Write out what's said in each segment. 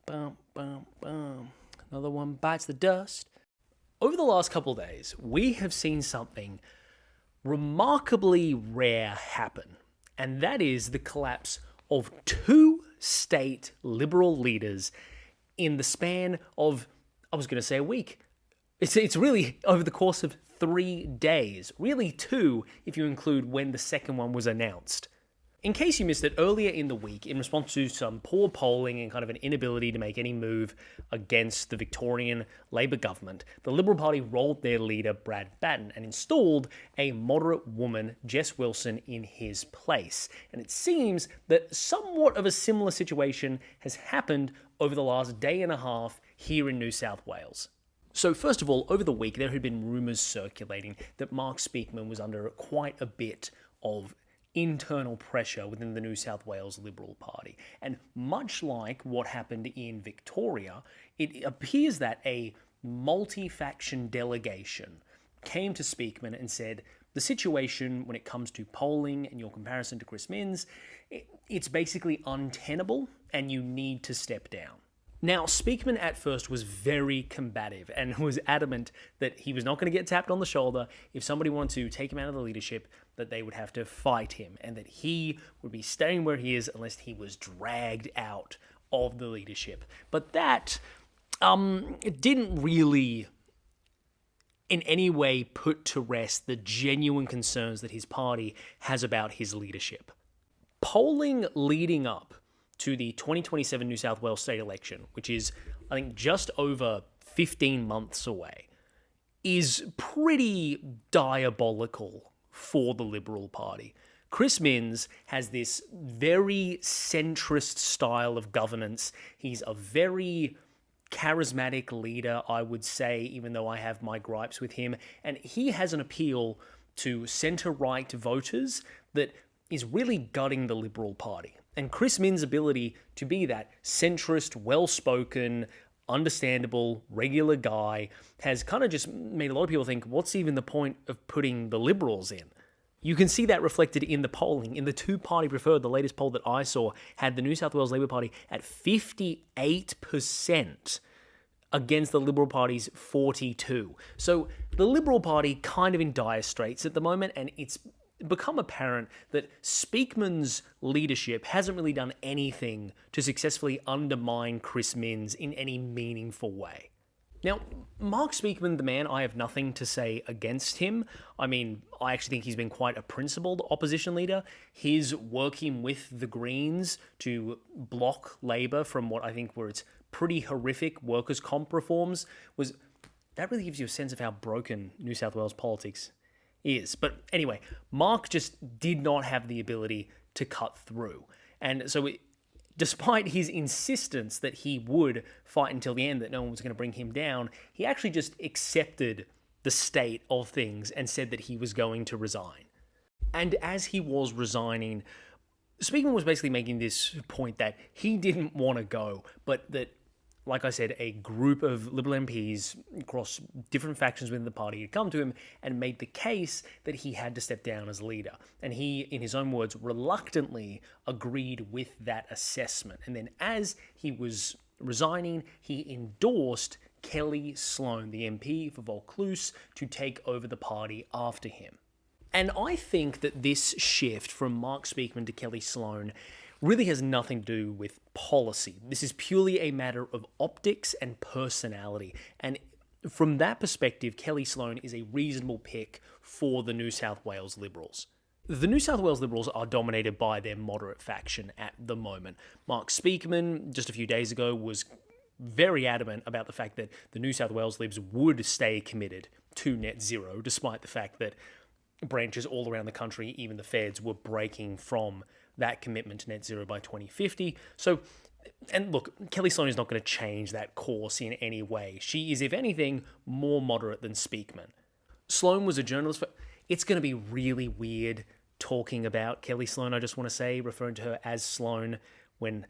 Bum, bum, bum. Another one bites the dust. Over the last couple of days, we have seen something remarkably rare happen, and that is the collapse of two state Liberal leaders in the span of, I was going to say a week. It's really over the course of 3 days. Really two, if you include when the second one was announced. In case you missed it, earlier in the week, in response to some poor polling and kind of an inability to make any move against the Victorian Labor government, the Liberal Party rolled their leader, Brad Batten, and installed a moderate woman, Jess Wilson, in his place. And it seems that somewhat of a similar situation has happened over the last day and a half here in New South Wales. So first of all, over the week, there had been rumours circulating that Mark Speakman was under quite a bit of internal pressure within the New South Wales Liberal Party. And much like what happened in Victoria, it appears that a multi-faction delegation came to Speakman and said, the situation when it comes to polling and your comparison to Chris Minns, it's basically untenable and you need to step down. Now, Speakman at first was very combative and was adamant that he was not going to get tapped on the shoulder. If somebody wanted to take him out of the leadership, that they would have to fight him and that he would be staying where he is unless he was dragged out of the leadership. But that it didn't really in any way put to rest the genuine concerns that his party has about his leadership. Polling leading up to the 2027 New South Wales state election, which is, I think, just over 15 months away, is pretty diabolical for the Liberal Party. Chris Minns has this very centrist style of governance. He's a very charismatic leader, I would say, even though I have my gripes with him. And he has an appeal to centre-right voters that is really gutting the Liberal Party. And Chris Minns' ability to be that centrist, well-spoken, understandable, regular guy has kind of just made a lot of people think, what's even the point of putting the Liberals in? You can see that reflected in the polling. In the two-party preferred, the latest poll that I saw had the New South Wales Labor Party at 58% against the Liberal Party's 42%. So the Liberal Party kind of in dire straits at the moment, and it's become apparent that Speakman's leadership hasn't really done anything to successfully undermine Chris Minns in any meaningful way. Now, Mark Speakman, the man, I have nothing to say against him. I mean, I actually think he's been quite a principled opposition leader. His working with the Greens to block Labor from what I think were its pretty horrific workers' comp reforms that really gives you a sense of how broken New South Wales politics is. But anyway, Mark just did not have the ability to cut through. And so despite his insistence that he would fight until the end, that no one was going to bring him down, he actually just accepted the state of things and said that he was going to resign. And as he was resigning, Speakman was basically making this point that he didn't want to go, but that, like I said, a group of Liberal MPs across different factions within the party had come to him and made the case that he had to step down as leader. And he, in his own words, reluctantly agreed with that assessment. And then as he was resigning, he endorsed Kelly Sloan, the MP for Vaucluse, to take over the party after him. And I think that this shift from Mark Speakman to Kelly Sloan really has nothing to do with policy. This is purely a matter of optics and personality. And from that perspective, Kelly Sloan is a reasonable pick for the New South Wales Liberals. The New South Wales Liberals are dominated by their moderate faction at the moment. Mark Speakman, just a few days ago, was very adamant about the fact that the New South Wales Libs would stay committed to net zero, despite the fact that branches all around the country, even the feds, were breaking from that commitment to net zero by 2050. So, and look, Kelly Sloan is not going to change that course in any way. She is, if anything, more moderate than Speakman. Sloan was a journalist. It's going to be really weird talking about Kelly Sloan, I just want to say, referring to her as Sloan, when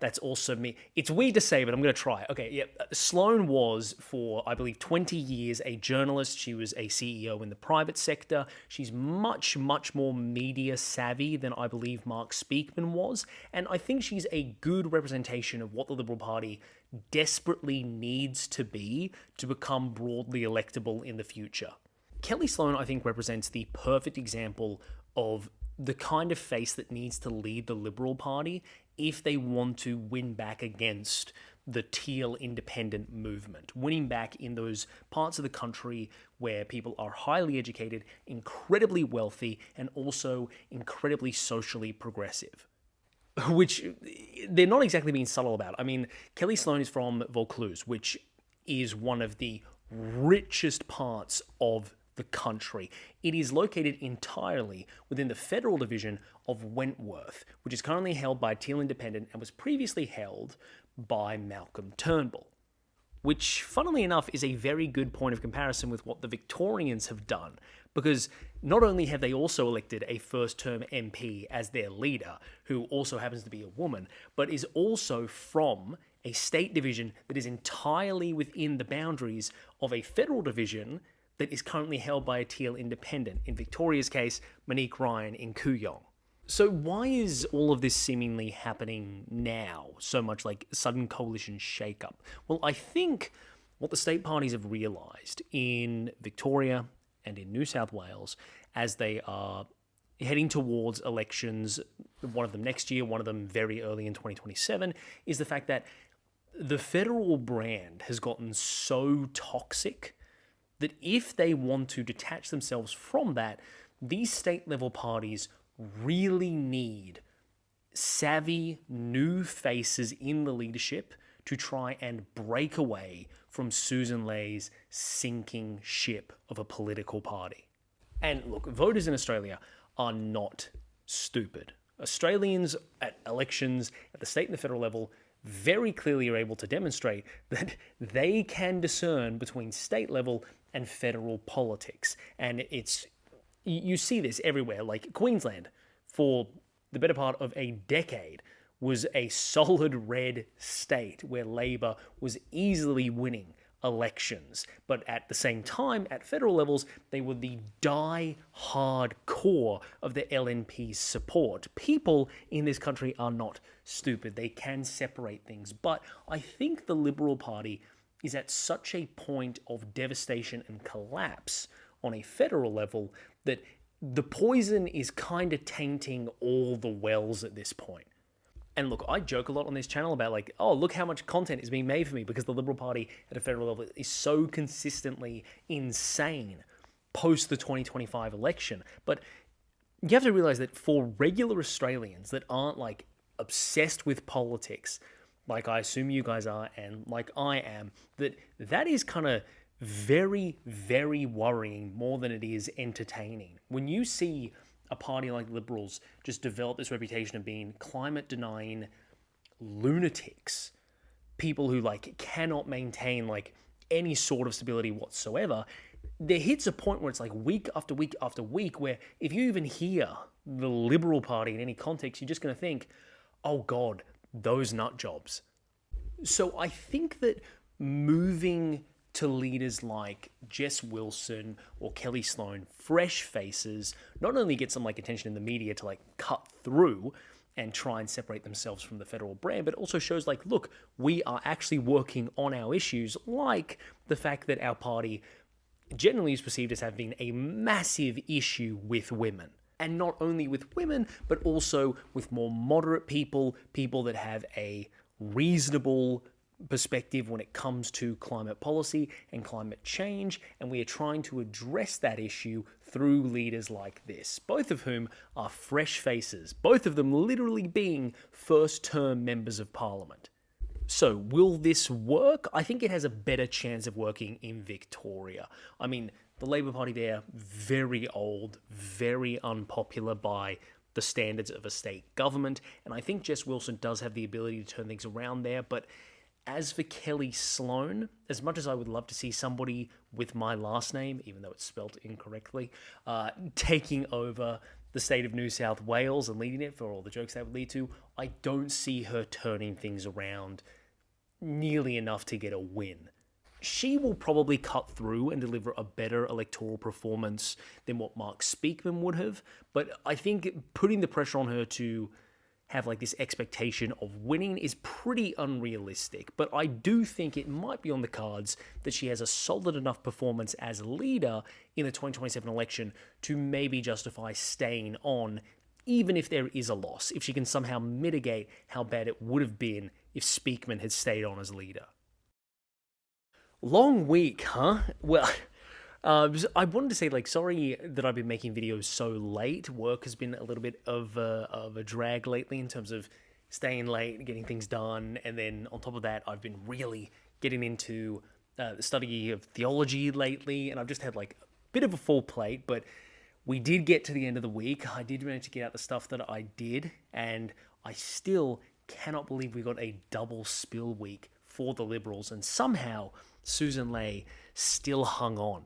That's also me. It's weird to say, but I'm going to try. Okay, yeah. Sloan was, for, I believe, 20 years a journalist. She was a CEO in the private sector. She's much, much more media savvy than I believe Mark Speakman was. And I think she's a good representation of what the Liberal Party desperately needs to be to become broadly electable in the future. Kelly Sloan, I think, represents the perfect example of the kind of face that needs to lead the Liberal Party if they want to win back against the teal independent movement, winning back in those parts of the country where people are highly educated, incredibly wealthy, and also incredibly socially progressive. Which they're not exactly being subtle about. I mean, Kelly Sloan is from Vaucluse, which is one of the richest parts of the country. It is located entirely within the federal division of Wentworth, which is currently held by Teal Independent and was previously held by Malcolm Turnbull. Which, funnily enough, is a very good point of comparison with what the Victorians have done, because not only have they also elected a first-term MP as their leader, who also happens to be a woman, but is also from a state division that is entirely within the boundaries of a federal division that is currently held by a Teal Independent, in Victoria's case, Monique Ryan in Kooyong. So why is all of this seemingly happening now, so much like sudden coalition shakeup? Well, I think what the state parties have realised in Victoria and in New South Wales, as they are heading towards elections, one of them next year, one of them very early in 2027, is the fact that the federal brand has gotten so toxic that if they want to detach themselves from that, these state-level parties really need savvy new faces in the leadership to try and break away from Susan Lay's sinking ship of a political party. And look, voters in Australia are not stupid. Australians at elections at the state and the federal level very clearly are able to demonstrate that they can discern between state level and federal politics. And you see this everywhere. Like Queensland, for the better part of a decade, was a solid red state where Labor was easily winning elections. But at the same time, at federal levels, they were the die-hard core of the LNP's support. People in this country are not stupid. They can separate things. But I think the Liberal Party is at such a point of devastation and collapse on a federal level that the poison is kind of tainting all the wells at this point. And look, I joke a lot on this channel about like, oh, look how much content is being made for me because the Liberal Party at a federal level is so consistently insane post the 2025 election. But you have to realize that for regular Australians that aren't like obsessed with politics, like I assume you guys are and like I am, that is kind of very, very worrying more than it is entertaining. When you see a party like Liberals just develop this reputation of being climate-denying lunatics, people who like cannot maintain like any sort of stability whatsoever, there hits a point where it's like week after week after week where if you even hear the Liberal Party in any context, you're just going to think, oh God, those nut jobs. So I think that moving to leaders like Jess Wilson or Kelly Sloan, fresh faces, not only gets them like attention in the media to like cut through and try and separate themselves from the federal brand, but also shows like, look, we are actually working on our issues, like the fact that our party generally is perceived as having a massive issue with women. And not only with women, but also with more moderate people, people that have a reasonable perspective when it comes to climate policy and climate change, and we are trying to address that issue through leaders like this, both of whom are fresh faces, both of them literally being first-term members of parliament. So, will this work? I think it has a better chance of working in Victoria. I mean, the Labor Party there, very old, very unpopular by the standards of a state government, and I think Jess Wilson does have the ability to turn things around there, but as for Kelly Sloan, as much as I would love to see somebody with my last name, even though it's spelt incorrectly, taking over the state of New South Wales and leading it for all the jokes that would lead to, I don't see her turning things around nearly enough to get a win. She will probably cut through and deliver a better electoral performance than what Mark Speakman would have, but I think putting the pressure on her to have like this expectation of winning is pretty unrealistic. But I do think it might be on the cards that she has a solid enough performance as leader in the 2027 election to maybe justify staying on, even if there is a loss, if she can somehow mitigate how bad it would have been if Speakman had stayed on as leader. Long week, huh? Well, I wanted to say, like, sorry that I've been making videos so late. Work has been a little bit of a drag lately in terms of staying late, getting things done, and then on top of that, I've been really getting into the study of theology lately, and I've just had, like, a bit of a full plate, but we did get to the end of the week. I did manage to get out the stuff that I did, and I still cannot believe we got a double spill week for the Liberals, and somehow Susan Ley still hung on.